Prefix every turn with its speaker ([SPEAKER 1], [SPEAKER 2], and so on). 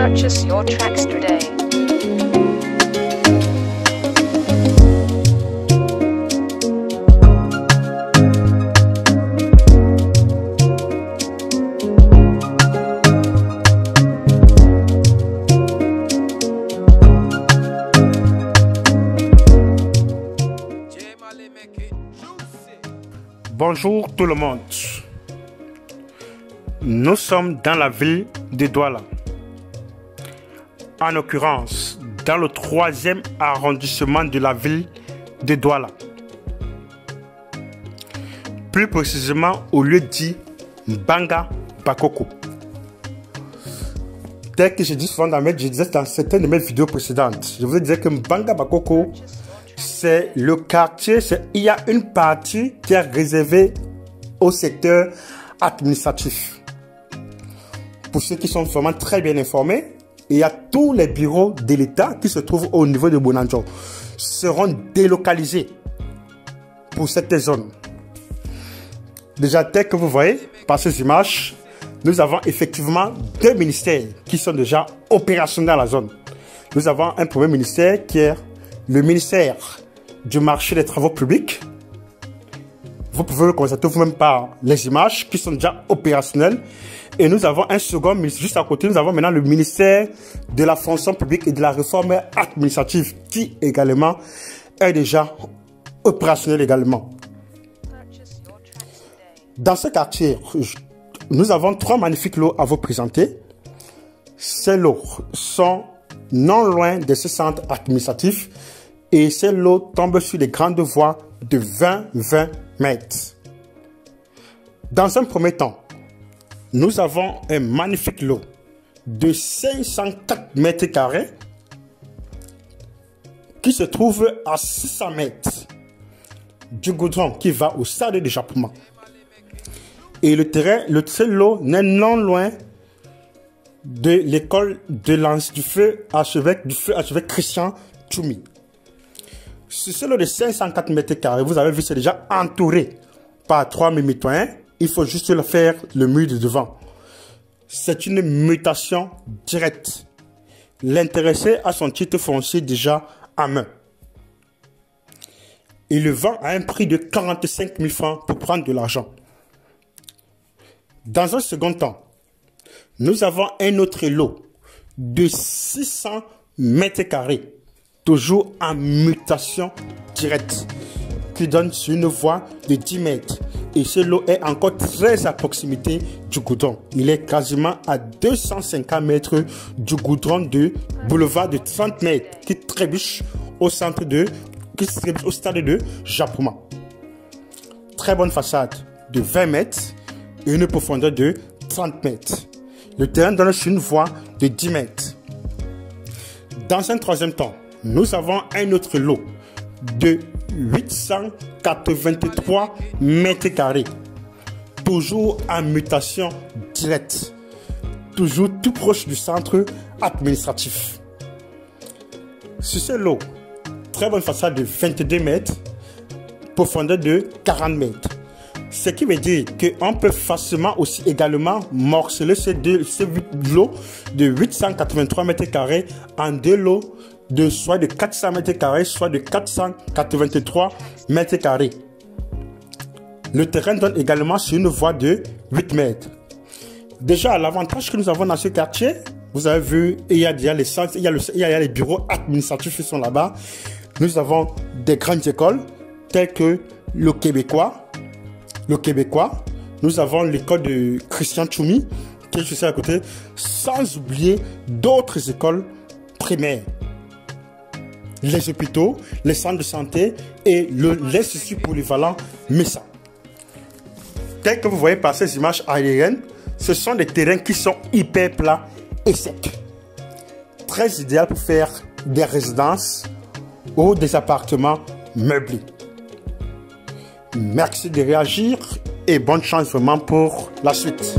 [SPEAKER 1] Purchase your tracks today.
[SPEAKER 2] Bonjour tout le monde. Nous sommes dans la ville de Douala. En l'occurrence, dans le 3e arrondissement de la ville de Douala. Plus précisément au lieu dit Mbanga Bakoko. Tel que je dis souvent je disais dans certaines de mes vidéos précédentes, je vous disais que Mbanga Bakoko, c'est le quartier, il y a une partie qui est réservée au secteur administratif. Pour ceux qui sont vraiment très bien informés, il y a tous les bureaux de l'État qui se trouvent au niveau de Bonanjo seront délocalisés pour cette zone. Déjà, tel que vous voyez par ces images, nous avons effectivement deux ministères qui sont déjà opérationnels dans la zone. Nous avons un premier ministère qui est le ministère du marché des travaux publics. Vous pouvez le constater vous-même par les images qui sont déjà opérationnelles. Et nous avons un second ministère, juste à côté, nous avons maintenant le ministère de la fonction publique et de la réforme administrative qui également est déjà opérationnel également. Dans ce quartier, nous avons trois magnifiques lots à vous présenter. Ces lots sont non loin de ce centre administratif et ces lots tombent sur les grandes voies de 20 mètres. Dans un premier temps, nous avons un magnifique lot de 504 mètres carrés qui se trouve à 600 mètres du goudron qui va au stade de Japuma. Et le terrain, ce lot n'est non loin de l'école de lance du feu archevêque Christian Tchoumi. Sur ce lot de 504 mètres carrés, vous avez vu, c'est déjà entouré par 3 mitoyens. Il faut juste le faire le mur de devant. C'est une mutation directe. L'intéressé a son titre foncier déjà en main. Il le vend à un prix de 45 000 francs pour prendre de l'argent. Dans un second temps, nous avons un autre lot de 600 mètres carrés, toujours en mutation directe, qui donne sur une voie de 10 mètres. Et ce lot est encore très à proximité du goudron. Il est quasiment à 250 mètres du goudron de boulevard de 30 mètres qui trébuche au stade de Japuma. Très bonne façade de 20 mètres et une profondeur de 30 mètres. Le terrain donne sur une voie de 10 mètres. Dans un troisième temps, nous avons un autre lot de 883 mètres carrés, toujours en mutation directe, toujours tout proche du centre administratif. Sur ce lot, très bonne façade de 22 mètres, profondeur de 40 mètres. Ce qui veut dire qu'on peut facilement aussi également morceler ces lots de 883 mètres carrés en deux lots de soit de 400 mètres carrés, soit de 483 mètres carrés. Le terrain donne également sur une voie de 8 mètres. Déjà, l'avantage que nous avons dans ce quartier, vous avez vu, il y a déjà les centres, il y a les bureaux administratifs qui sont là-bas. Nous avons des grandes écoles telles que le Québécois. Nous avons l'école de Christian Tchoumi, qui est juste à côté, sans oublier d'autres écoles primaires. Les hôpitaux, les centres de santé et l'Institut polyvalent Messa. Tel que vous voyez par ces images aériennes, ce sont des terrains qui sont hyper plats et secs. Très idéal pour faire des résidences ou des appartements meublés. Merci de réagir et bonne chance vraiment pour la suite.